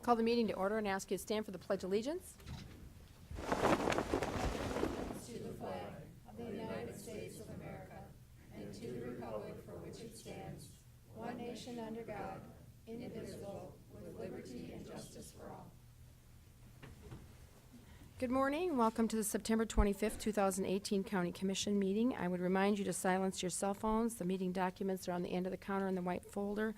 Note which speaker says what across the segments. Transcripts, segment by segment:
Speaker 1: Call the meeting to order and ask you to stand for the Pledge of Allegiance. Good morning. Welcome to the September 25th, 2018 County Commission meeting. I would remind you to silence your cell phones. The meeting documents are on the end of the counter in the white folder.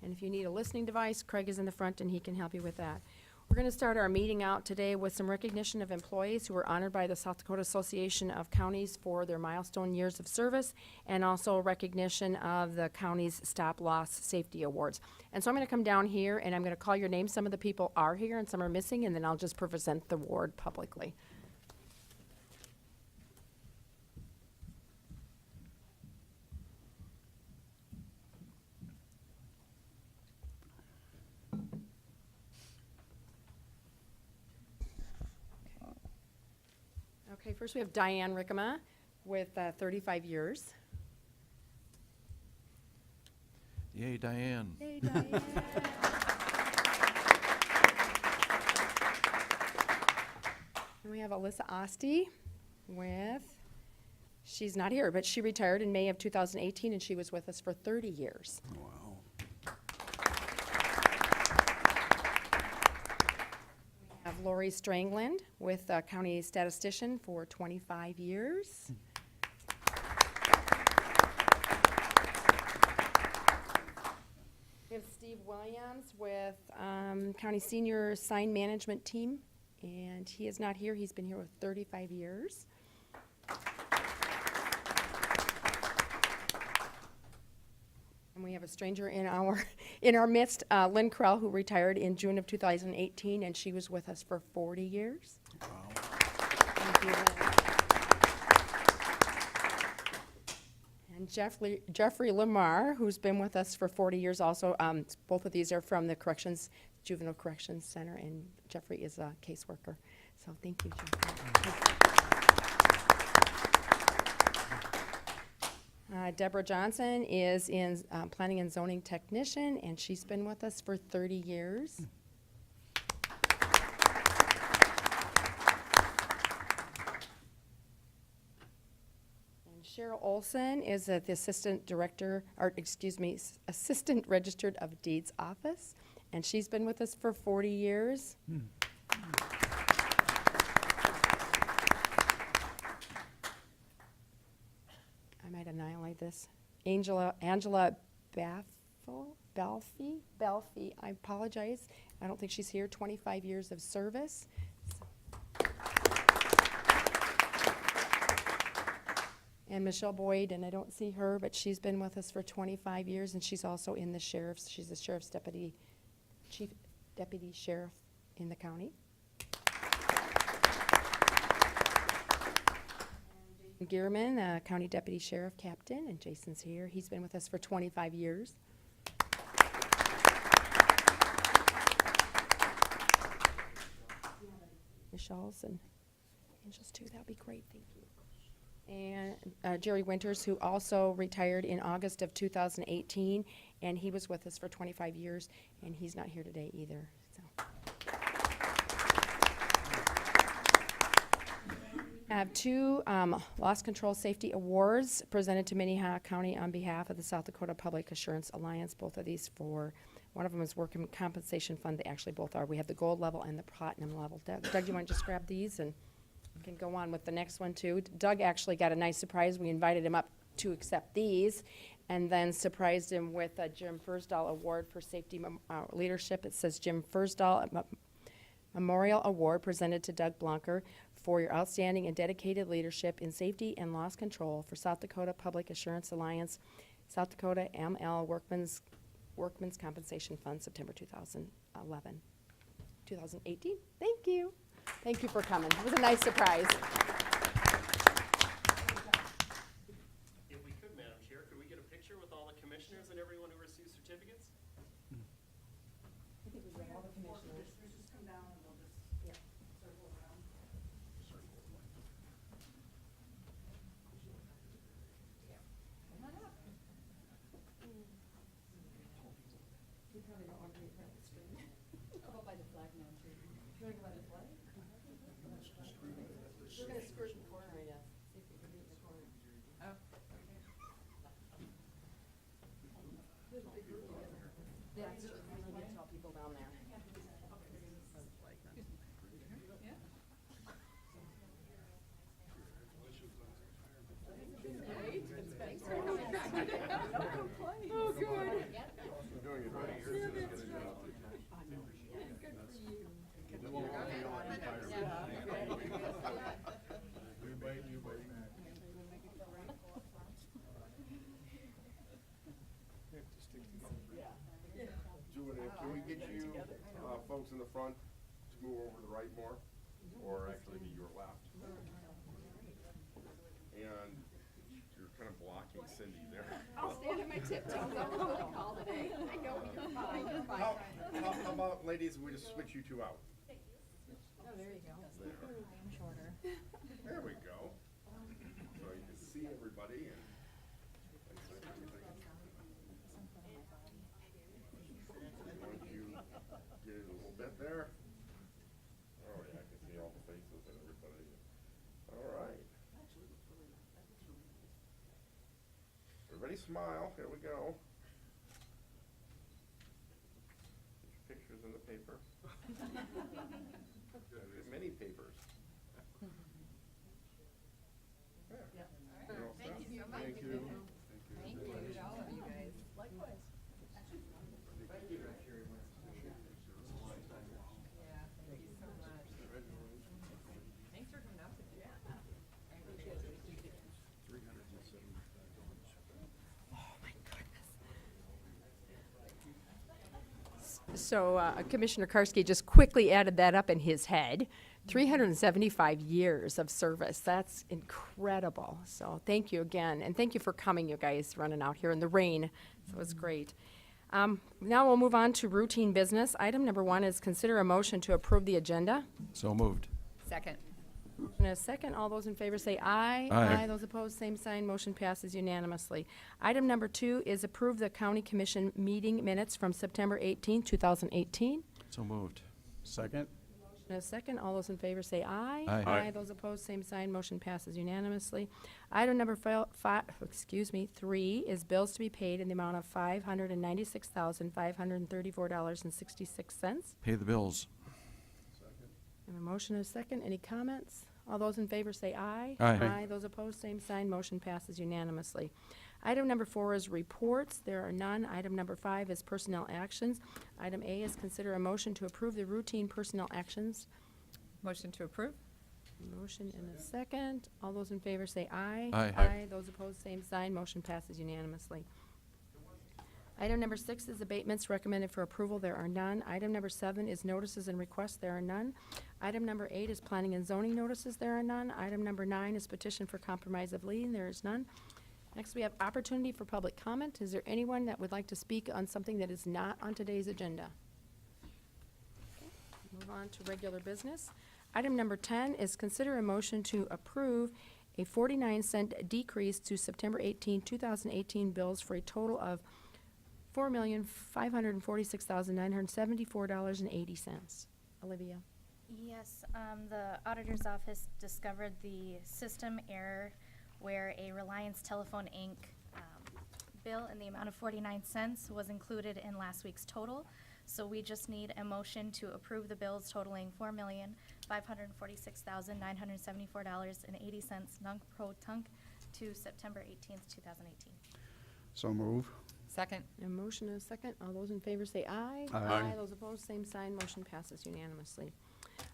Speaker 1: And if you need a listening device, Craig is in the front and he can help you with that. We're going to start our meeting out today with some recognition of employees who were honored by the South Dakota Association of Counties for their milestone years of service, and also recognition of the county's Stop Loss Safety Awards. And so I'm going to come down here and I'm going to call your names. Some of the people are here and some are missing, and then I'll just present the award publicly. Okay, first we have Diane Rickema with 35 years.
Speaker 2: Yay, Diane.
Speaker 1: Hey, Diane. And we have Alyssa Oste with, she's not here, but she retired in May of 2018 and she was with us for 30 years.
Speaker 2: Wow.
Speaker 1: We have Lori Strangland with County Statistician for 25 years. We have Steve Williams with County Senior Sign Management Team, and he is not here. He's been here with 35 years. And we have a stranger in our midst, Lynn Krell, who retired in June of 2018, and she was with us for 40 years.
Speaker 2: Wow.
Speaker 1: Thank you, Lynn. And Jeffrey Lamar, who's been with us for 40 years also. Both of these are from the Juvenile Corrections Center, and Jeffrey is a caseworker. So thank you, Jeffrey. Deborah Johnson is in Planning and Zoning Technician, and she's been with us for 30 years. And Cheryl Olson is at the Assistant Registered of Deeds Office, and she's been with us for 40 years. I might annihilate this. Angela Belfi, I apologize. I don't think she's here. 25 years of service. And Michelle Boyd, and I don't see her, but she's been with us for 25 years, and she's also in the sheriff's. She's the sheriff's chief deputy sheriff in the county. Gearman, County Deputy Sheriff Captain, and Jason's here. He's been with us for 25 years. Michelle's and Angel's too. That'd be great. Thank you. And Jerry Winters, who also retired in August of 2018, and he was with us for 25 years, and he's not here today either. So. I have two Loss Control Safety Awards presented to Minnehaha County on behalf of the South Dakota Public Assurance Alliance. Both of these one of them is Workers' Compensation Fund. They actually both are. We have the gold level and the platinum level. Doug, do you want to just grab these and we can go on with the next one too? Doug actually got a nice surprise. We invited him up to accept these and then surprised him with a Jim Fursdahl Award for Safety Leadership. It says Jim Fursdahl Memorial Award presented to Doug Blonker for your outstanding and dedicated leadership in safety and loss control for South Dakota Public Assurance Alliance, South Dakota ML Workmen's Compensation Fund, September 2018. Thank you. Thank you for coming. It was a nice surprise.
Speaker 3: If we could, Madam Chair, could we get a picture with all the commissioners and everyone who receives certificates?
Speaker 1: I think we bring all the commissioners.
Speaker 4: Just come down and they'll just circle around.
Speaker 1: You probably don't want to be in front of the screen. How about by the We're gonna skirt the corner, I guess. See if we can meet in the corner. Yeah, it's just, we need to tell people down there. Oh, good.
Speaker 5: Can we get you, folks in the front to move over to the right more, or actually be your left? And you're kind of blocking Cindy there.
Speaker 1: I'll stand at my tiptoes. I'll call the call today. I know you're fine. You're fine.
Speaker 5: How about, ladies, we just switch you two out?
Speaker 1: Oh, there you go.
Speaker 4: I'm shorter.
Speaker 5: There we go. So you can see everybody and. Once you get it a little bit there. Oh yeah, I can see all the faces and everybody. All right. Everybody smile, here we go. Get your pictures in the paper. Many papers. Yeah. You're all set.
Speaker 4: Thank you so much.
Speaker 5: Thank you.
Speaker 4: Thank you to all of you guys. Likewise. Yeah, thank you so much. Thanks for coming out today. Yeah. I appreciate it.
Speaker 1: So Commissioner Karski just quickly added that up in his head. 375 years of service. That's incredible. So thank you again. And thank you for coming, you guys, running out here in the rain. So it was great. Now we'll move on to routine business. Item number 1 is consider a motion to approve the agenda.
Speaker 2: So moved.
Speaker 4: Second.
Speaker 1: In a second, all those in favor say aye.
Speaker 2: Aye.
Speaker 1: Those opposed, same sign. Motion passes unanimously. Item number 2 is approve the county commission meeting minutes from September 18, 2018.
Speaker 2: So moved.
Speaker 6: Second?
Speaker 1: In a second, all those in favor say aye.
Speaker 2: Aye.
Speaker 5: Aye.
Speaker 1: Those opposed, same sign. Motion passes unanimously. Item number 3 is bills to be paid in the amount of $596,534.66.
Speaker 2: Pay the bills.
Speaker 1: I have a motion and a second. Any comments? All those in favor say aye.
Speaker 2: Aye.
Speaker 1: Those opposed, same sign. Motion passes unanimously. Item number 4 is reports. There are none. Item number 5 is personnel actions. Item A is consider a motion to approve the routine personnel actions.
Speaker 4: Motion to approve?
Speaker 1: Motion and a second. All those in favor say aye.
Speaker 2: Aye.
Speaker 1: Those opposed, same sign. Motion passes unanimously. Item number 6 is abatements recommended for approval. There are none. Item number 7 is notices and requests. There are none. Item number 8 is planning and zoning notices. There are none. Item number 9 is petition for compromise of lien. There is none. Next, we have opportunity for public comment. Is there anyone that would like to speak on something that is not on today's agenda? Move on to regular business. Item number 10 is consider a motion to approve a 49-cent decrease to September 18, 2018 bills for a total of $4,546,974.80. Olivia?
Speaker 7: Yes, the auditor's office discovered the system error where a Reliance Telephone Inc. Bill in the amount of 49 cents was included in last week's total. So we just need a motion to approve the bills totaling $4,546,974.80 nunc-pro-tunc to September 18th, 2018.
Speaker 6: So move.
Speaker 4: Second.
Speaker 1: A motion and a second. All those in favor say aye.
Speaker 6: Aye.
Speaker 1: Those opposed, same sign. Motion passes unanimously.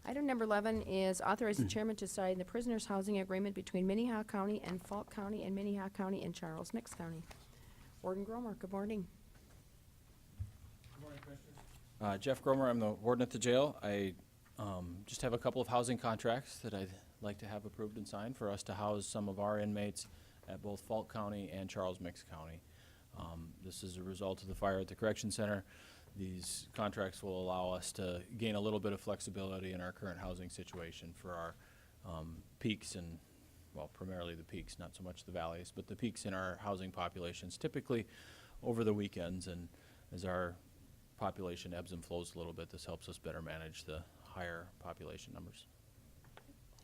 Speaker 1: Item number 11 is authorize the chairman to sign the prisoners' housing agreement between Minnehaha County and Falk County and Minnehaha County and Charles Mix County. Warden Gromer, good morning.
Speaker 8: Jeff Gromer, I'm the warden at the jail. I just have a couple of housing contracts that I'd like to have approved and signed for us to house some of our inmates at both Falk County and Charles Mix County. This is a result of the fire at the correction center. These contracts will allow us to gain a little bit of flexibility in our current housing situation for our peaks and, well, primarily the peaks, not so much the valleys, but the peaks in our housing populations, typically over the weekends. And as our population ebbs and flows a little bit, this helps us better manage the higher population numbers.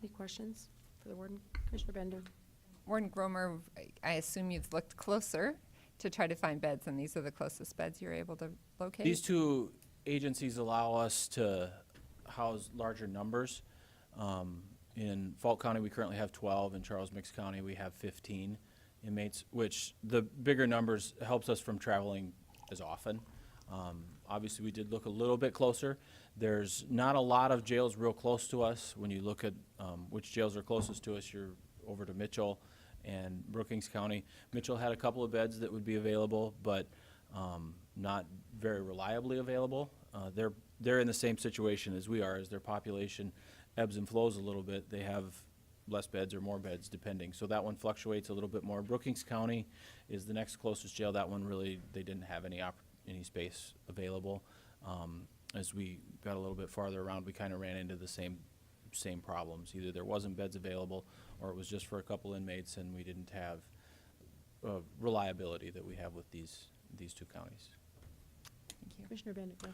Speaker 1: Any questions for the warden? Commissioner Bender?
Speaker 4: Warden Gromer, I assume you've looked closer to try to find beds, and these are the closest beds you're able to locate?
Speaker 8: These two agencies allow us to house larger numbers. In Falk County, we currently have 12. In Charles Mix County, we have 15 inmates, which the bigger numbers helps us from traveling as often. Obviously, we did look a little bit closer. There's not a lot of jails real close to us. When you look at which jails are closest to us, you're over to Mitchell and Brookings County. Mitchell had a couple of beds that would be available, but not very reliably available. They're in the same situation as we are. As their population ebbs and flows a little bit, they have less beds or more beds depending. So that one fluctuates a little bit more. Brookings County is the next closest jail. That one really, they didn't have any space available. As we got a little bit farther around, we kind of ran into the same problems. Either there wasn't beds available, or it was just for a couple inmates, and we didn't have reliability that we have with these two counties.
Speaker 1: Commissioner Bender? Go.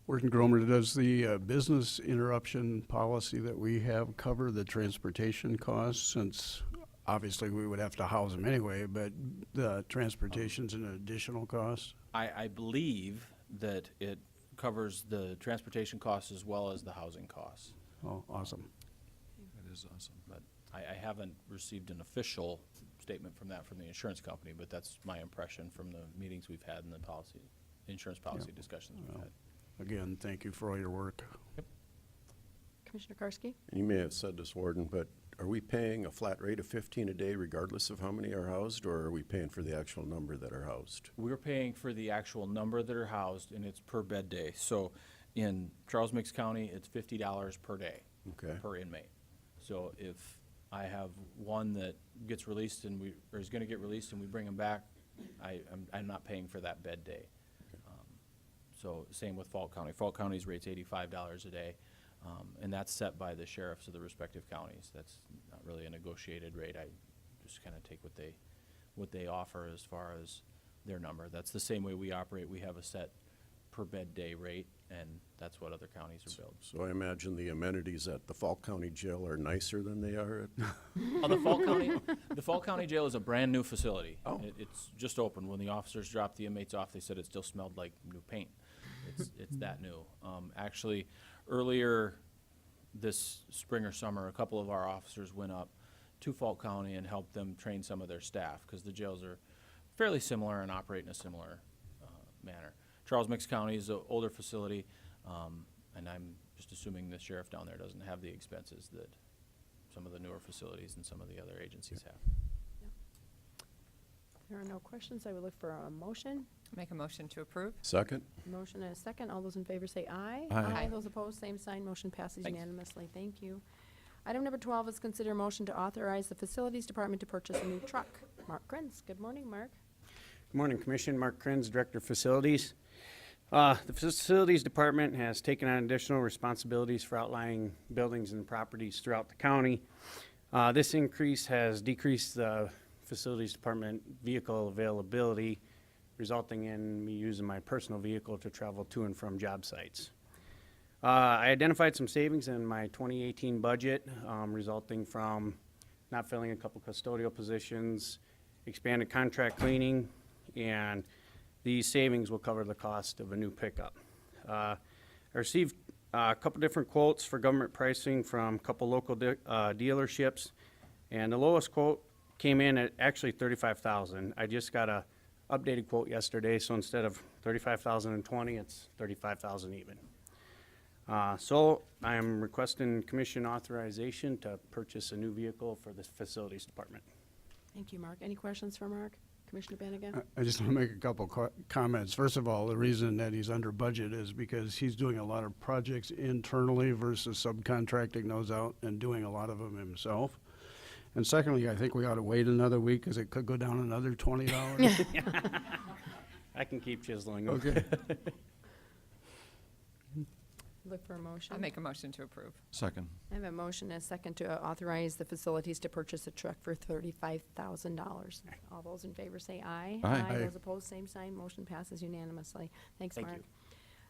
Speaker 6: Warden Gromer, does the business interruption policy that we have cover the transportation costs? Since obviously we would have to house them anyway, but the transportation's an additional cost?
Speaker 8: I believe that it covers the transportation costs as well as the housing costs.
Speaker 6: Oh, awesome.
Speaker 2: That is awesome.
Speaker 8: But I haven't received an official statement from the insurance company, but that's my impression from the meetings we've had and the insurance policy discussions we've
Speaker 6: Well,
Speaker 8: had.
Speaker 6: Again, thank you for all your work.
Speaker 1: Commissioner Karski?
Speaker 9: You may have said this, Warden, but are we paying a flat rate of 15 a day regardless of how many are housed, or are we paying for the actual number that are housed?
Speaker 8: We're paying for the actual number that are housed, and it's per bed day. So in Charles Mix County, it's $50 per day,
Speaker 9: Okay.
Speaker 8: per inmate. So if I have one that gets released or is gonna get released and we bring him back, I'm not paying for that bed day. So same with Falk County. Falk County's rate's $85 a day, and that's set by the sheriffs of the respective counties. That's not really a negotiated rate. I just kind of take what they offer as far as their number. That's the same way we operate. We have a set per bed day rate, and that's what other counties are billed.
Speaker 9: So I imagine the amenities at the Falk County Jail are nicer than they are at,
Speaker 8: Oh, the Falk County Jail is a brand-new facility.
Speaker 9: Oh.
Speaker 8: It's just opened. When the officers dropped the inmates off, they said it still smelled like new paint. It's that new. Actually, earlier this spring or summer, a couple of our officers went up to Falk County and helped them train some of their staff, because the jails are fairly similar and operate in a similar manner. Charles Mix County is an older facility, and I'm just assuming the sheriff down there doesn't have the expenses that some of the newer facilities and some of the other agencies have.
Speaker 1: There are no questions. I would look for a motion.
Speaker 4: Make a motion to approve?
Speaker 9: second?
Speaker 1: Motion and a second. All those in favor say aye.
Speaker 2: Aye.
Speaker 1: Those opposed, same sign. Motion passes
Speaker 8: Thanks.
Speaker 1: unanimously. Thank you. Item number 12 is consider motion to authorize the Facilities Department to purchase a new truck. Mark Krenz. Good morning, Mark.
Speaker 10: Good morning, Commission. Mark Krenz, Director of Facilities. The Facilities Department has taken on additional responsibilities for outlying buildings and properties throughout the county. This increase has decreased the Facilities Department vehicle availability, resulting in me using my personal vehicle to travel to and from job sites. I identified some savings in my 2018 budget, resulting from not filling a couple custodial positions, expanded contract cleaning, and these savings will cover the cost of a new pickup. I received a couple different quotes for government pricing from a couple local dealerships, and the lowest quote came in at actually $35,000. I just got a updated quote yesterday, so instead of $35,020, it's $35,000 even. So I am requesting commission authorization to purchase a new vehicle for the Facilities Department.
Speaker 1: Thank you, Mark. Any questions for Mark? Commissioner Bennigan?
Speaker 6: I just want to make a couple comments. First of all, the reason that he's under budget is because he's doing a lot of projects internally versus subcontracting those out and doing a lot of them himself. And secondly, I think we ought to wait another week because it could go down another $20.
Speaker 10: I can keep chiseling.
Speaker 6: Okay.
Speaker 1: Look for a motion.
Speaker 4: I'll make a motion to approve.
Speaker 2: Second.
Speaker 1: I have a motion and a second to authorize the facilities to purchase a truck for $35,000. All those in favor say aye.
Speaker 2: Aye.
Speaker 6: Aye.
Speaker 1: Those opposed, same sign. Motion passes unanimously. Thanks,
Speaker 10: Thank
Speaker 1: Mark.
Speaker 10: you.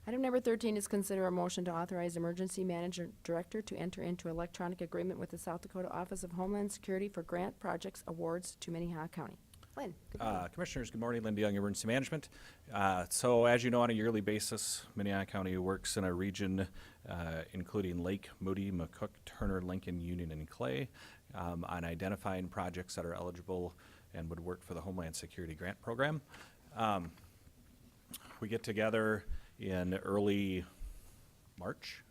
Speaker 1: Item number 13 is consider a motion to authorize Emergency Manager Director to enter into electronic agreement with the South Dakota Office of Homeland Security for grant projects awards to Minnehaha County. Lynn, good morning.
Speaker 8: Commissioners, good morning. Lynn DeYoung, Emergency Management. So as you know, on a yearly basis, Minnehaha County works in a region including Lake, Moody, McCook, Turner, Lincoln, Union, and Clay on identifying projects that are eligible and would work for the Homeland Security Grant Program. We get together in early March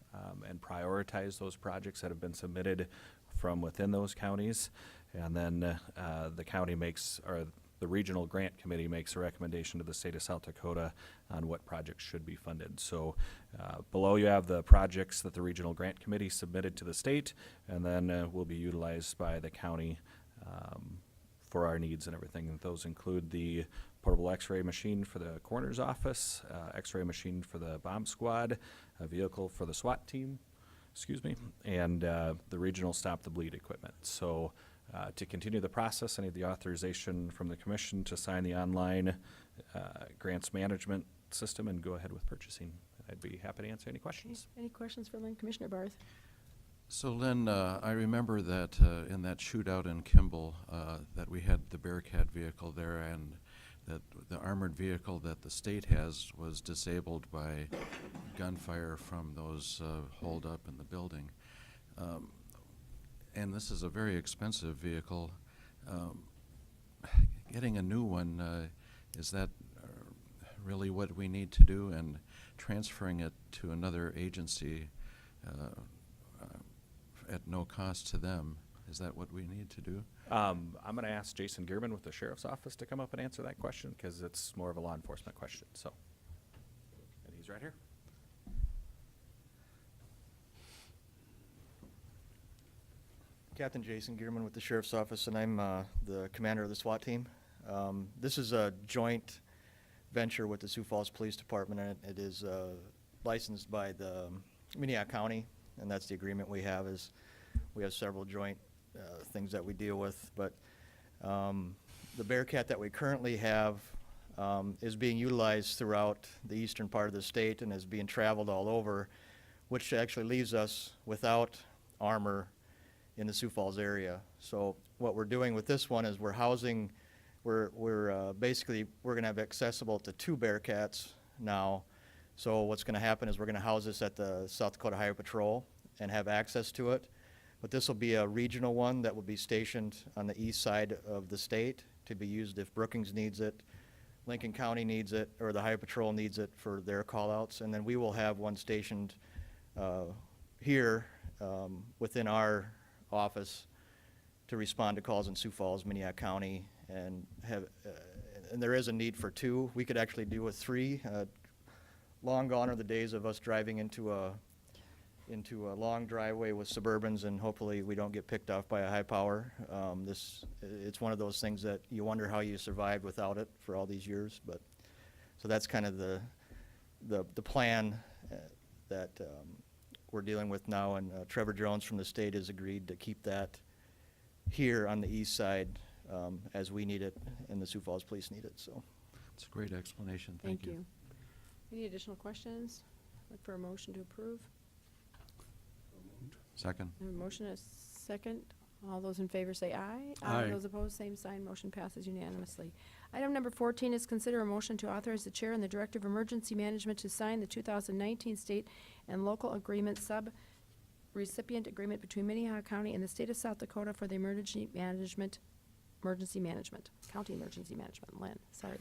Speaker 8: and prioritize those projects that have been submitted from within those counties. And then the county makes, or the Regional Grant Committee makes a recommendation to the state of South Dakota on what projects should be funded. So below you have the projects that the Regional Grant Committee submitted to the state, and then will be utilized by the county for our needs and everything. Those include the portable x-ray machine for the coroner's office, x-ray machine for the bomb squad, a vehicle for the SWAT team, and the regional Stop the Bleed equipment. So to continue the process, I need the authorization from the commission to sign the online grants management system and go ahead with purchasing. I'd be happy to answer any questions.
Speaker 1: Any questions for Lynn? Commissioner Barth?
Speaker 2: So Lynn, I remember that in that shootout in Kimball, that we had the Bearcat vehicle there, and that the armored vehicle that the state has was disabled by gunfire from those holed up in the building. And this is a very expensive vehicle. Getting a new one, is that really what we need to do? And transferring it to another agency at no cost to them, is that what we need to do?
Speaker 8: I'm going to ask Jason Gearman with the Sheriff's Office to come up and answer that question, because it's more of a law enforcement question, so. And he's right here.
Speaker 11: Captain Jason Gearman with the Sheriff's Office, and I'm the commander of the SWAT team. This is a joint venture with the Sioux Falls Police Department, and it is licensed by the Minnehaha County, and that's the agreement we have. Is we have several joint things that we deal with, but the Bearcat that we currently have is being utilized throughout the eastern part of the state and is being traveled all over, which actually leaves us without armor in the Sioux Falls area. So what we're doing with this one is we're housing, basically we're gonna have accessible to 2 Bearcats now. So what's gonna happen is we're gonna house this at the South Dakota Highway Patrol and have access to it. But this will be a regional one that will be stationed on the east side of the state to be used if Brookings needs it, Lincoln County needs it, or the Highway Patrol needs it for their call-outs. And then we will have one stationed here within our office to respond to calls in Sioux Falls, Minnehaha County, and and there is a need for 2. We could actually do with 3. Long gone are the days of us driving into a long driveway with Suburbans, and hopefully we don't get picked off by a high power. It's one of those things that you wonder how you survived without it for all these years. But so that's kind of the plan that we're dealing with now, and Trevor Jones from the state has agreed to keep that here on the east side as we need it and the Sioux Falls Police need it. So
Speaker 2: It's a great explanation, thank you.
Speaker 1: Any additional questions? Look for a motion to approve.
Speaker 2: Second.
Speaker 1: I have a motion, a second. All those in favor say aye.
Speaker 6: Aye.
Speaker 1: Those opposed, same sign. Motion passes unanimously. Item number 14 is consider a motion to authorize the Chair and the Director of Emergency Management to sign the 2019 state and local agreement sub-recipient agreement between Minnehaha County and the state of South Dakota for the emergency management, county emergency management. Lynn, sorry.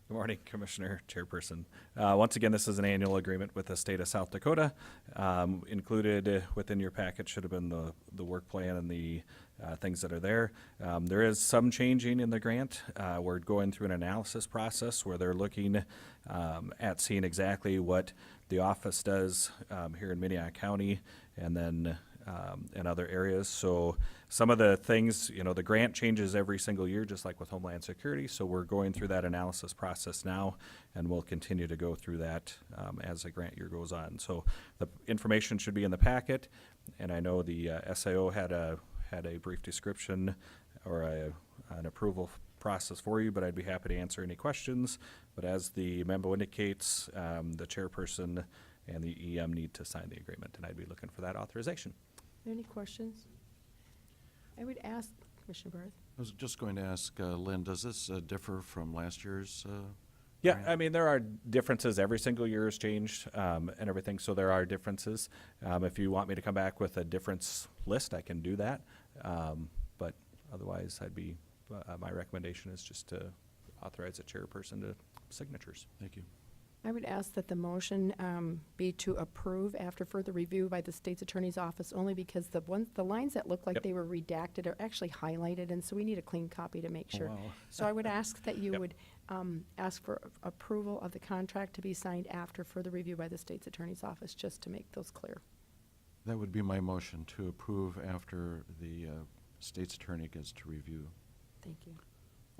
Speaker 8: Good morning, Commissioner, Chairperson. Once again, this is an annual agreement with the state of South Dakota. Included within your packet should have been the work plan and the things that are there. There is some changing in the grant. We're going through an analysis process where they're looking at seeing exactly what the office does here in Minnehaha County and then in other areas. So some of the things, the grant changes every single year, just like with Homeland Security. So we're going through that analysis process now, and we'll continue to go through that as the grant year goes on. So the information should be in the packet, and I know the SIO had a brief description or an approval
Speaker 12: process for you, but I'd be happy to answer any questions. But as the memo indicates, the chairperson and the EM need to sign the agreement, and I'd be looking for that authorization.
Speaker 1: Any questions? I would ask, Commissioner Barth.
Speaker 2: I was just going to ask Lynn, does this differ from last year's?
Speaker 12: Yeah,
Speaker 2: grant?
Speaker 12: I mean, there are differences. Every single year has changed and everything, so there are differences. If you want me to come back with a difference list, I can do that. But otherwise, my recommendation is just to authorize the chairperson to signatures.
Speaker 2: Thank you.
Speaker 1: I would ask that the motion be to approve after further review by the state's attorney's office, only because the lines that look like
Speaker 12: Yep.
Speaker 1: they were redacted are actually highlighted, and so we need a clean copy to make sure.
Speaker 12: wow.
Speaker 1: So I would ask that you
Speaker 12: Yep.
Speaker 1: would ask for approval of the contract to be signed after further review by the state's attorney's office, just to make those clear.
Speaker 2: That would be my motion, to approve after the state's attorney gets to review.
Speaker 1: Thank you.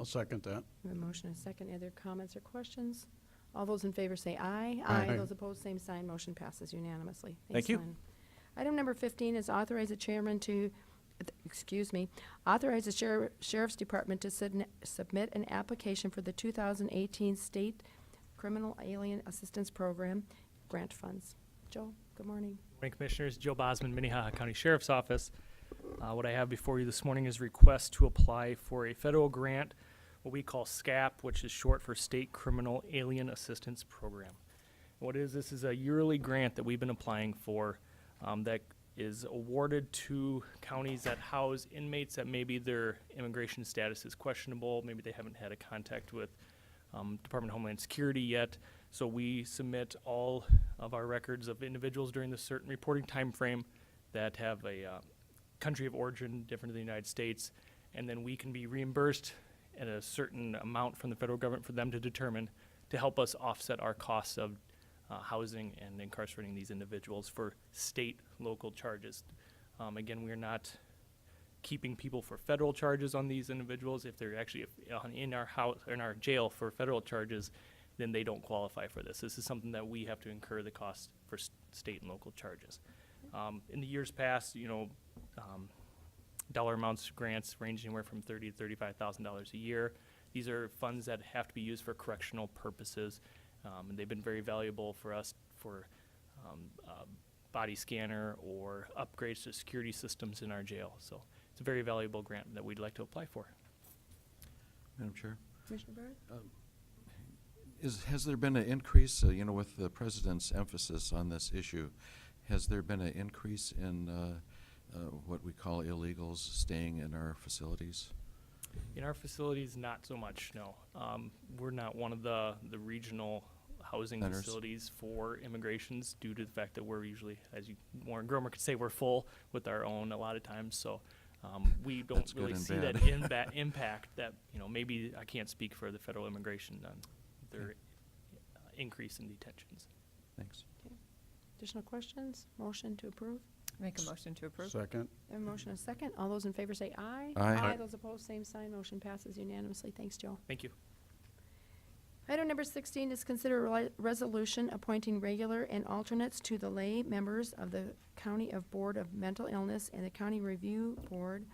Speaker 6: I'll second that.
Speaker 1: We have a motion and a second. Any other comments or questions? All those in favor say aye.
Speaker 6: Aye.
Speaker 1: Those opposed, same sign. Motion passes unanimously.
Speaker 12: Thank
Speaker 1: Thanks,
Speaker 12: you.
Speaker 1: Lynn. Item number 15 is authorize the chairman to, authorize the sheriff's department to submit an application for the 2018 State Criminal Alien Assistance Program grant funds. Joe, good morning.
Speaker 13: Morning, Commissioners. Joe Bosman, Minnehaha County Sheriff's Office. What I have before you this morning is request to apply for a federal grant, what we call SCAP, which is short for State Criminal Alien Assistance Program. What it is, this is a yearly grant that we've been applying for that is awarded to counties that house inmates that maybe their immigration status is questionable, maybe they haven't had a contact with Department of Homeland Security yet. So we submit all of our records of individuals during the certain reporting time frame that have a country of origin different than the United States, and then we can be reimbursed at a certain amount from the federal government for them to determine to help us offset our costs of housing and incarcerating these individuals for state local charges. Again, we are not keeping people for federal charges on these individuals. If they're actually in our jail for federal charges, then they don't qualify for this. This is something that we have to incur the cost for state and local charges. In the years past, dollar amounts grants range anywhere from $30,000 to $35,000 a year. These are funds that have to be used for correctional purposes, and they've been very valuable for us for body scanner or upgrades to security systems in our jail. So it's a very valuable grant that we'd like to apply for.
Speaker 2: Madam Chair?
Speaker 1: Commissioner Barth?
Speaker 2: Has there been an increase, with the president's emphasis on this issue, has there been an increase in what we call illegals staying in our facilities?
Speaker 13: In our facilities, not so much, no. We're not one of the regional housing
Speaker 2: Centers.
Speaker 13: facilities for immigrations due to the fact that we're usually, as Warren Gromer could say, we're full with our own a lot of times. So we don't
Speaker 2: That's good
Speaker 13: really
Speaker 2: and
Speaker 13: see
Speaker 2: bad.
Speaker 13: that impact that, maybe I can't speak for the federal immigration on their increase in detentions.
Speaker 2: Thanks.
Speaker 1: Additional questions? Motion to approve?
Speaker 4: Make a motion to approve.
Speaker 6: Second.
Speaker 1: A motion and a second. All those in favor say aye.
Speaker 2: Aye.
Speaker 1: Those opposed, same sign. Motion passes unanimously. Thanks, Joe.
Speaker 13: Thank you.
Speaker 1: Item number 16 is consider a resolution appointing regular and alternates to the lay members of the County of Board of Mental Illness and the County Review Board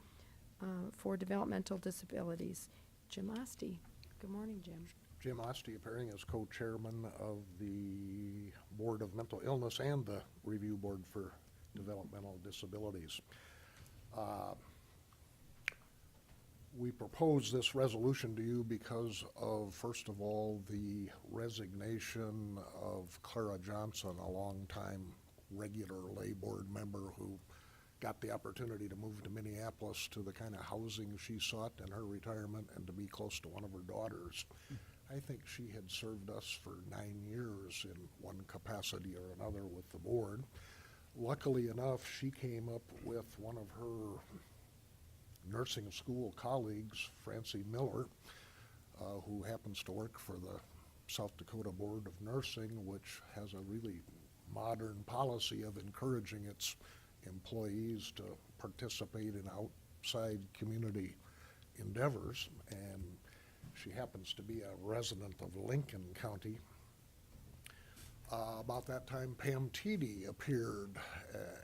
Speaker 1: for Developmental Disabilities. Jim Oste. Good morning, Jim.
Speaker 14: Jim Oste, appearing as co-chairman of the Board of Mental Illness and the Review Board for Developmental Disabilities. We propose this resolution to you because of, first of all, the resignation of Clara Johnson, a longtime regular lay board member who got the opportunity to move to Minneapolis to the kind of housing she sought in her retirement and to be close to one of her daughters. I think she had served us for 9 years in one capacity or another with the board. Luckily enough, she came up with one of her nursing school colleagues, Francie Miller, who happens to work for the South Dakota Board of Nursing, which has a really modern policy of encouraging its employees to participate in outside community endeavors. And she happens to be a resident of Lincoln County. About that time, Pam Teedy appeared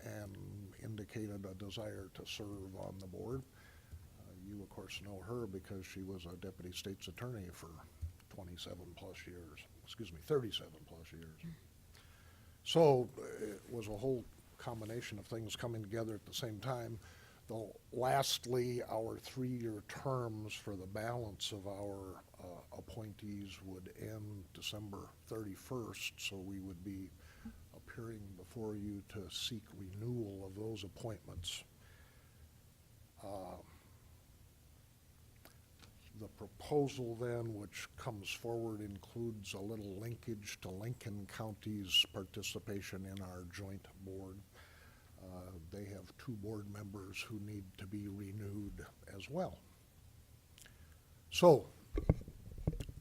Speaker 14: and indicated a desire to serve on the board. You, of course, know her because she was a deputy state's attorney for 37 plus years, 37 plus years. So it was a whole combination of things coming together at the same time. Though lastly, our 3-year terms for the balance of our appointees would end December 31st, so we would be appearing before you to seek renewal of those appointments. The proposal then, which comes forward, includes a little linkage to Lincoln County's participation in our joint board. They have 2 board members who need to be renewed as well. So,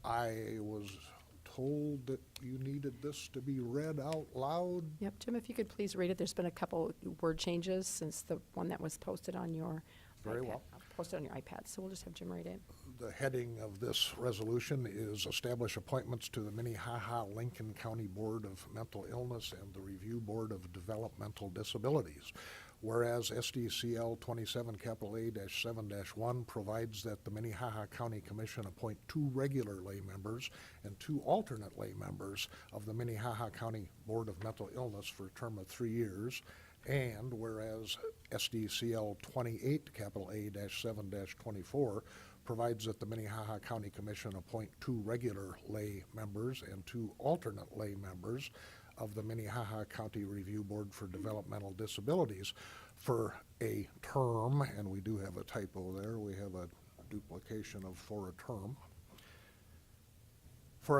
Speaker 14: I was told that you needed this to be read out loud.
Speaker 1: Yep, Jim, if you could please read it. There's been a couple word changes since the one that was posted on your
Speaker 14: Very
Speaker 1: iPad.
Speaker 14: well.
Speaker 1: Posted on your iPad, so we'll just have Jim read it.
Speaker 14: The heading of this resolution is Establish Appointments to the Minnehaha Lincoln County Board of Mental Illness and the Review Board of Developmental Disabilities. Whereas SDCL 27A-7-1 provides that the Minnehaha County Commission appoint 2 regular lay members and 2 alternate lay members of the Minnehaha County Board of Mental Illness for a term of 3 years. And whereas SDCL 28A-7-24 provides that the Minnehaha County Commission appoint 2 regular lay members and 2 alternate lay members of the Minnehaha County Review Board for Developmental Disabilities for a term, and we do have a typo there, we have a duplication of for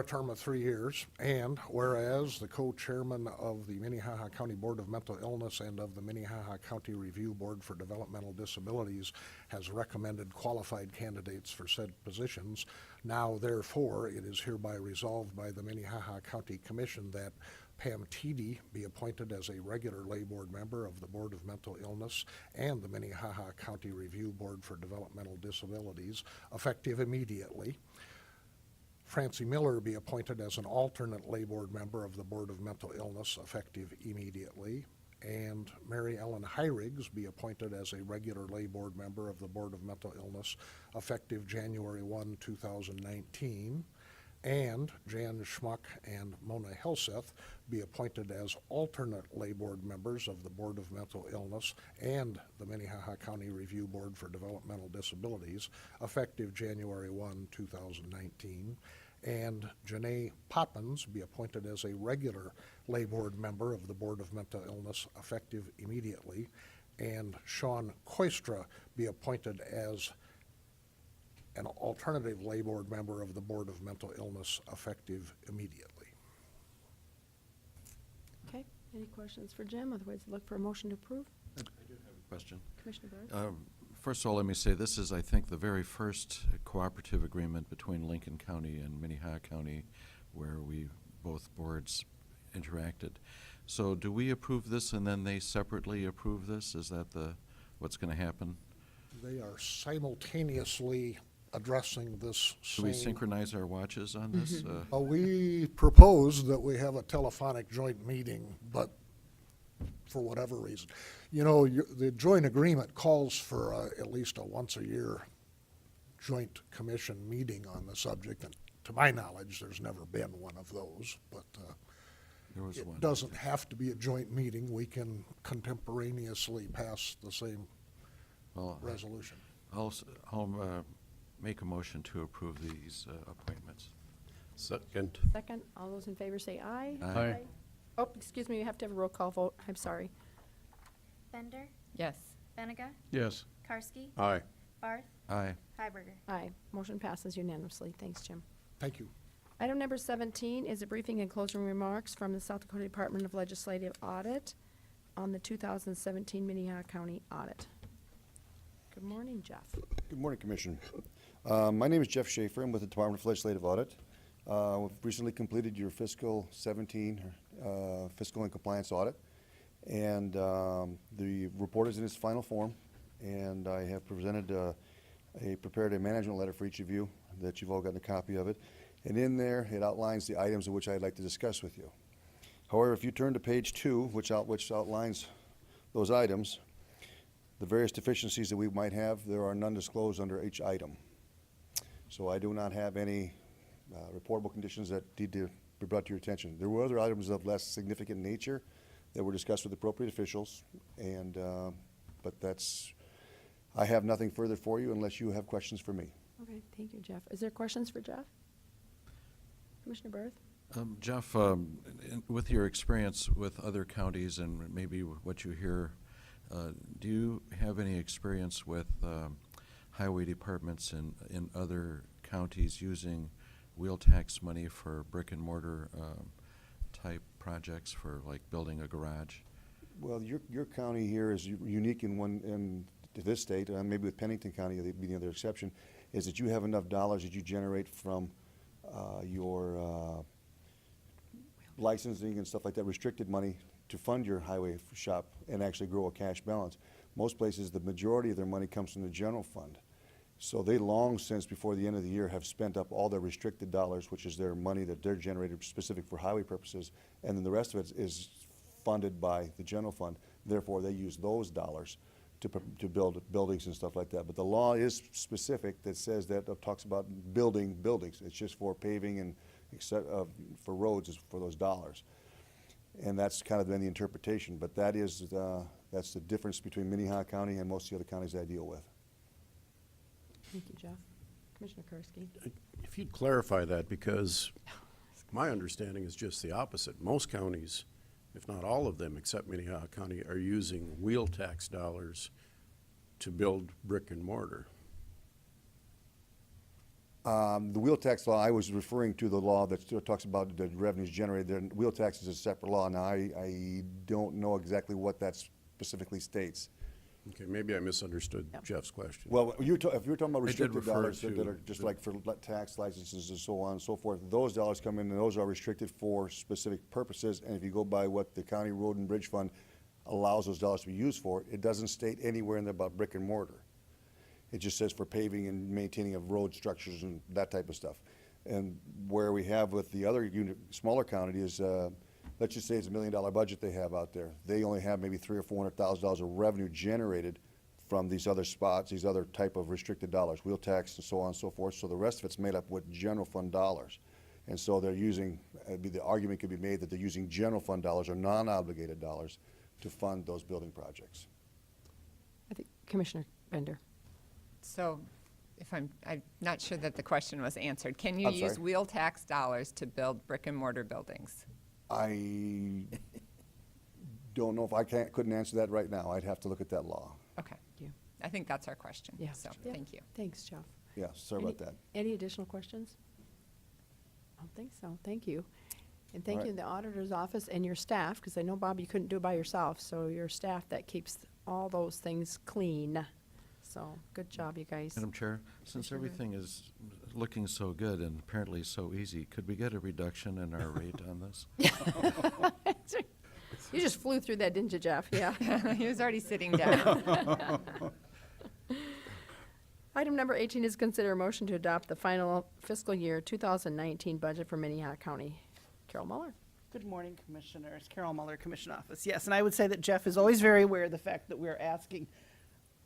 Speaker 14: a term of 3 years, and whereas the co-chairman of the Minnehaha County Board of Mental Illness and of the Minnehaha County Review Board for Developmental Disabilities has recommended qualified candidates for said positions, now therefore it is hereby resolved by the Minnehaha County Commission that Pam Teedy be appointed as a regular lay board member of the Board of Mental Illness and the Minnehaha County Review Board for Developmental Disabilities, effective immediately. Francie Miller be appointed as an alternate lay board member of the Board of Mental Illness, effective immediately. And Mary Ellen Hyrigs be appointed as a regular lay board member of the Board of Mental Illness, effective January 1, 2019. And Jan Schmuck and Mona Helseth be appointed as alternate lay board members of the Board of Mental Illness and the Minnehaha County Review Board for Developmental Disabilities, effective January 1, 2019. And Janae Poppins be appointed as a regular lay board member of the Board of Mental Illness, effective immediately. And Sean Koistra be appointed as an alternative lay board member of the Board of Mental Illness, effective immediately.
Speaker 1: Okay, any questions for Jim? Otherwise, look for a motion to approve.
Speaker 2: Question.
Speaker 1: Commissioner Barrett?
Speaker 2: First of all, let me say this is, I think, the very first cooperative agreement between Lincoln County and Minnehaha County where both boards interacted. So do we approve this and then they separately approve this? Is that what's going to happen?
Speaker 14: They are simultaneously addressing this
Speaker 2: Do we
Speaker 14: same.
Speaker 2: synchronize our watches on this?
Speaker 14: We propose that we have a telephonic joint meeting, but for whatever reason. You know, the joint agreement calls for at least a once-a-year joint commission meeting on the subject, and to my knowledge, there's never been one of those, but
Speaker 2: There was one.
Speaker 14: it doesn't have to be a joint meeting. We can contemporaneously pass the same
Speaker 2: Well,
Speaker 14: resolution.
Speaker 2: I'll make a motion to approve these appointments.
Speaker 9: Second.
Speaker 1: Second, all those in favor say aye.
Speaker 2: Aye.
Speaker 1: Oh, excuse me, you have to have a roll call vote. I'm sorry.
Speaker 7: Bender,
Speaker 4: Yes.
Speaker 7: Benega,
Speaker 6: Yes.
Speaker 7: Karski,
Speaker 9: Aye.
Speaker 7: Barth,
Speaker 2: Aye.
Speaker 7: Hiberger.
Speaker 1: Aye. Motion passes unanimously. Thanks, Jim.
Speaker 14: Thank you.
Speaker 1: Item number 17 is a briefing and closing remarks from the South Dakota Department of Legislative Audit on the 2017 Minnehaha County Audit. Good morning, Jeff.
Speaker 15: Good morning, Commission. My name is Jeff Schaefer. I'm with the Department of Legislative Audit. We've recently completed your fiscal 17 fiscal and compliance audit. And the report is in its final form. And I have prepared a management letter for each of you that you've all gotten a copy of it. And in there, it outlines the items of which I'd like to discuss with you. However, if you turn to page 2, which outlines those items, The various deficiencies that we might have, there are none disclosed under each item. So I do not have any reportable conditions that need to be brought to your attention. There were other items of less significant nature that were discussed with appropriate officials, and, but that's, I have nothing further for you unless you have questions for me.
Speaker 1: Okay, thank you, Jeff. Is there questions for Jeff? Commissioner Barth?
Speaker 2: Jeff, with your experience with other counties and maybe what you hear, do you have any experience with highway departments in other counties using wheel tax money for brick and mortar type projects for like building a garage?
Speaker 15: Well, your county here is unique in this state, maybe with Pennington County being the other exception, is that you have enough dollars that you generate from your licensing and stuff like that, restricted money, to fund your highway shop and actually grow a cash balance. Most places, the majority of their money comes from the general fund. So they long since, before the end of the year, have spent up all their restricted dollars, which is their money that they're generated specific for highway purposes, and then the rest of it is funded by the general fund. Therefore, they use those dollars to build buildings and stuff like that. But the law is specific that says that, talks about building buildings. It's just for paving and for roads is for those dollars. And that's kind of been the interpretation. But that is, that's the difference between Minnehaha County and most of the other counties I deal with.
Speaker 1: Thank you, Jeff. Commissioner Karski?
Speaker 9: If you'd clarify that, because my understanding is just the opposite. Most counties, if not all of them except Minnehaha County, are using wheel tax dollars to build brick and mortar.
Speaker 15: The wheel tax law, I was referring to the law that still talks about the revenues generated there. Wheel tax is a separate law. Now, I don't know exactly what that specifically states.
Speaker 9: Okay, maybe I misunderstood Jeff's question.
Speaker 15: Well, if you're talking about restricted
Speaker 9: refer
Speaker 15: dollars
Speaker 9: to
Speaker 15: that are just like for tax licenses and so on and so forth, those dollars come in and those are restricted for specific purposes. And if you go by what the County Road and Bridge Fund allows those dollars to be used for, it doesn't state anywhere in there about brick and mortar. It just says for paving and maintaining of road structures and that type of stuff. And where we have with the other smaller county is, let's just say it's $1 million budget they have out there. They only have maybe $300,000 or $400,000 of revenue generated from these other spots, these other type of restricted dollars, wheel tax and so on and so forth. So the rest of it's made up with general fund dollars. And so they're using, the argument could be made that they're using general fund dollars or non-obligated dollars to fund those building projects.
Speaker 1: I think Commissioner Bender.
Speaker 4: So if I'm not sure that the question was answered. Can you
Speaker 15: I'm
Speaker 4: use
Speaker 15: sorry?
Speaker 4: wheel tax dollars to build brick and mortar buildings?
Speaker 15: I don't know if couldn't answer that right now. I'd have to look at that law.
Speaker 4: Okay.
Speaker 1: you.
Speaker 4: I think that's our question.
Speaker 1: Yeah.
Speaker 4: So,
Speaker 1: Yeah.
Speaker 4: thank you.
Speaker 1: Thanks, Jeff.
Speaker 15: Yeah, sorry about that.
Speaker 1: Any additional questions? I don't think so. Thank you. And thank
Speaker 15: All
Speaker 1: you
Speaker 15: right.
Speaker 1: in the auditor's office and your staff, because I know, Bob, you couldn't do it by yourself, so your staff that keeps all those things clean. So, good job, you guys.
Speaker 2: Madam Chair, since
Speaker 1: Commissioner
Speaker 2: everything is looking so good and apparently so easy, could we get a reduction in our rate on this?
Speaker 1: You just flew through that, didn't you, Jeff? Yeah.
Speaker 4: He was already sitting down.
Speaker 1: Item number 18 is consider a motion to adopt the final fiscal year 2019 budget for Minnehaha County. Carol Muller.
Speaker 16: Good morning, Commissioners. Carol Muller, Commission Office. Yes, and I would say that Jeff is always very aware of the fact that we're asking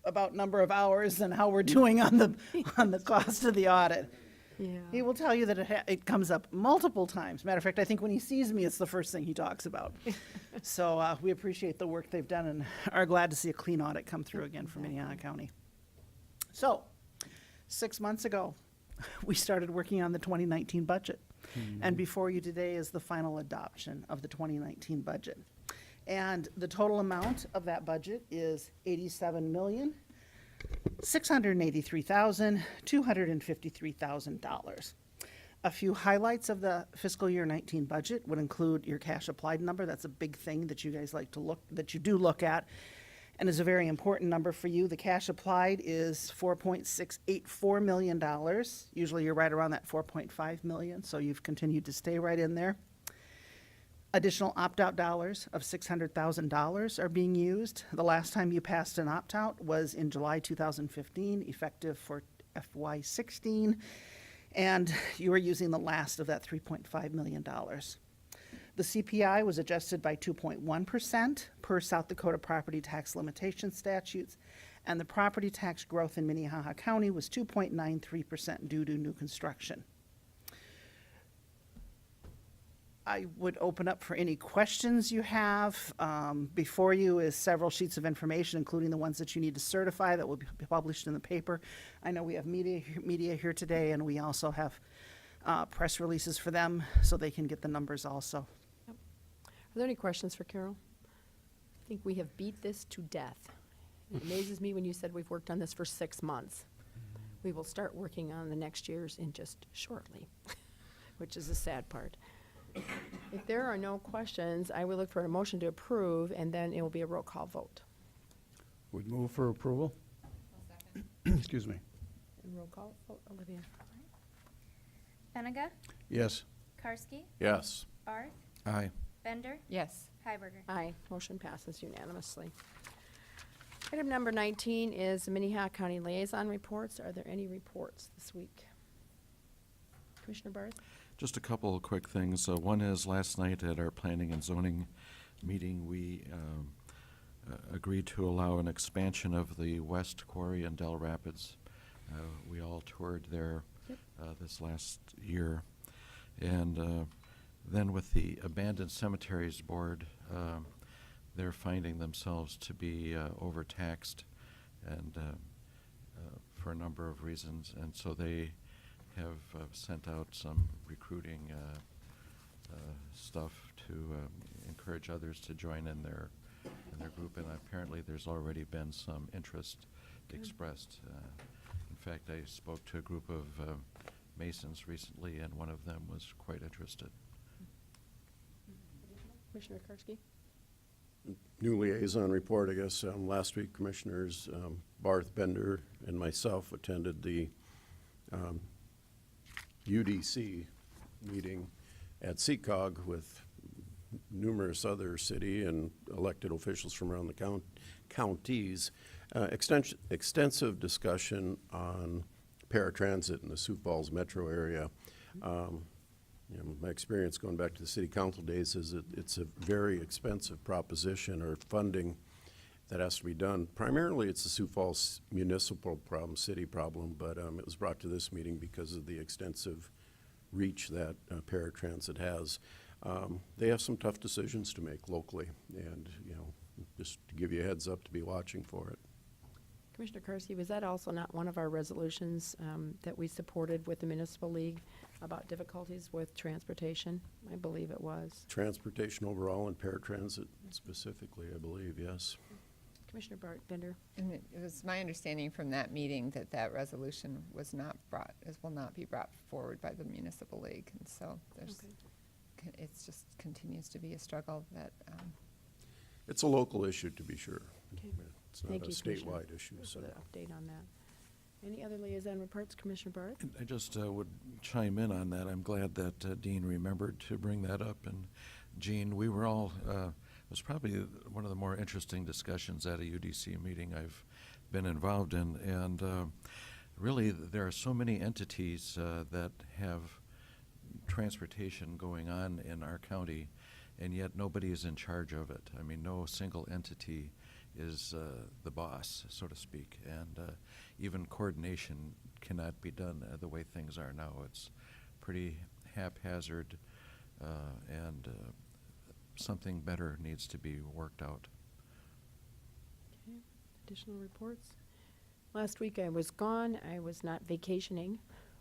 Speaker 16: about number of hours and how we're doing on the cost of the audit.
Speaker 1: Yeah.
Speaker 16: He will tell you that it comes up multiple times. Matter of fact, I think when he sees me, it's the first thing he talks about. So we appreciate the work they've done and are glad to see a clean audit come through again for Minnehaha County. So, 6 months ago, we started working on the 2019 budget. And before you today is the final adoption of the 2019 budget. And the total amount of that budget is $87,683,253,000. A few highlights of the fiscal year 19 budget would include your cash applied number. That's a big thing that you guys like to that you do look at, and is a very important number for you. The cash applied is $4.684 million. Usually you're right around that $4.5 million, so you've continued to stay right in there. Additional opt-out dollars of $600,000 are being used. The last time you passed an opt-out was in July 2015, effective for FY16, and you are using the last of that $3.5 million. The The CPI was adjusted by 2.1% per South Dakota property tax limitation statutes, and the property tax growth in Minnehaha County was 2.93% due to new construction. I would open up for any questions you have. Before you is several sheets of information, including the ones that you need to certify that will be published in the paper. I know we have media here today, and we also have press releases for them, so they can get the numbers also.
Speaker 1: Are there any questions for Carol? I think we have beat this to death. It amazes me when you said we've worked on this for 6 months. We will start working on the next year's in just shortly, which is the sad part. If there are no questions, I will look for a motion to approve, and then it will be a roll call vote.
Speaker 6: Would move for approval? Excuse me.
Speaker 1: Roll call vote, Olivia.
Speaker 7: Benega?
Speaker 6: Yes.
Speaker 7: Karski?
Speaker 9: Yes.
Speaker 7: Barth?
Speaker 2: Aye.
Speaker 7: Bender?
Speaker 4: Yes.
Speaker 7: Hiberger?
Speaker 1: Aye, motion passes unanimously. Item number 19 is the Minnehaha County Liaison Reports. Are there any reports this week? Commissioner Barth?
Speaker 2: Just a couple of quick things. One is last night at our planning and zoning meeting, we agreed to allow an expansion of the West Quarry in Del Rapids. We all toured there this last year. And then with the Abandoned Cemeteries Board, they're finding themselves to be overtaxed and for a number of reasons. And so they have sent out some recruiting stuff to encourage others to join in their group, and apparently there's already been some interest expressed. In fact, I spoke to a group of Masons recently, and one of them was quite interested.
Speaker 1: Commissioner Karski?
Speaker 9: New liaison report, I guess. Last week, Commissioners Barth, Bender, and myself attended the UDC meeting at CCOG with numerous other city and elected officials from around the counties. Extensive discussion on paratransit in the Sioux Falls metro area. My experience going back to the city council days is that it's a very expensive proposition or funding that has to be done. Primarily, it's the Sioux Falls municipal problem, city problem, but it was brought to this meeting because of the extensive reach that paratransit has. They have some tough decisions to make locally, and just to give you a heads up to be watching for it.
Speaker 1: Commissioner Karski, was that also not one of our resolutions that we supported with the Municipal League about difficulties with transportation? I believe it was.
Speaker 9: Transportation overall and paratransit specifically, I believe, yes.
Speaker 1: Commissioner Bender?
Speaker 4: And it was my understanding from that meeting that that resolution was not brought, will not be brought forward by the Municipal League. And so there's, it's just continues to be a struggle that.
Speaker 9: It's a local issue, to be sure.
Speaker 1: Okay.
Speaker 9: It's not
Speaker 1: Thank
Speaker 9: a
Speaker 1: you, Commissioner,
Speaker 9: statewide issue.
Speaker 1: for
Speaker 9: So.
Speaker 1: the update on that. Any other liaison reports, Commissioner Barth?
Speaker 2: I just would chime in on that. I'm glad that Dean remembered to bring that up. And Jean, we were all, it was probably one of the more interesting discussions at a UDC meeting I've been involved in. And really, there are so many entities that have transportation going on in our county, and yet nobody is in charge of it. I mean, no single entity is the boss, so to speak, and even coordination cannot be done the way things are now. It's pretty haphazard, and something better needs to be worked out.
Speaker 1: Okay. Additional reports? Last week I was gone. I was not vacationing.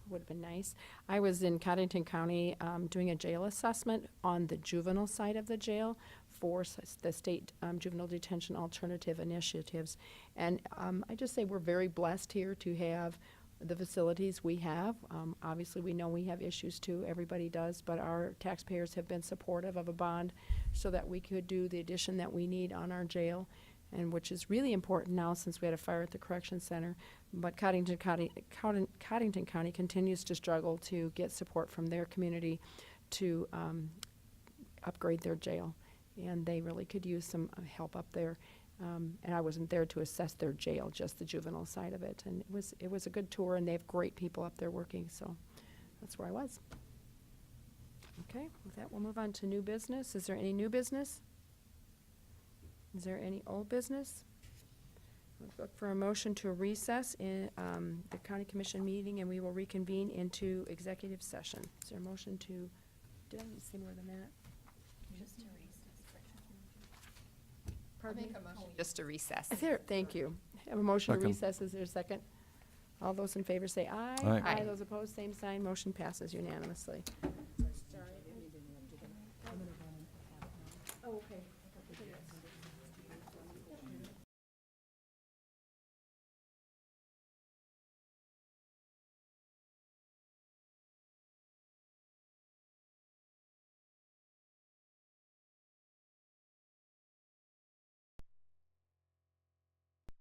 Speaker 1: Would have been nice. I was in Cottington County doing a jail assessment on the juvenile side of the jail for the state juvenile detention alternative initiatives. And I just say we're very blessed here to have the facilities we have. Obviously, we know we have issues too. Everybody does, but our taxpayers have been supportive of a bond so that we could do the addition that we need on our jail, and which is really important now since we had a fire at the correction center. But Cottington County continues to struggle to get support from their community to upgrade their jail, and they really could use some help up there. And I wasn't there to assess their jail, just the juvenile side of it. And it was a good tour, and they have great people up there working, so that's where I was. Okay, with that, we'll move on to new business. Is there any new business? Is there any old business? We'll look for a motion to recess in the county commission meeting, and we will reconvene into executive session. Is there a motion to, did I say more than that? Pardon me?
Speaker 4: Just to recess.
Speaker 1: There, thank you. Have a motion to
Speaker 2: Second.
Speaker 1: recess. Is there a second? All those in favor say aye.
Speaker 2: Aye.
Speaker 4: Aye.
Speaker 1: Those opposed, same sign. Motion passes unanimously. Oh, okay.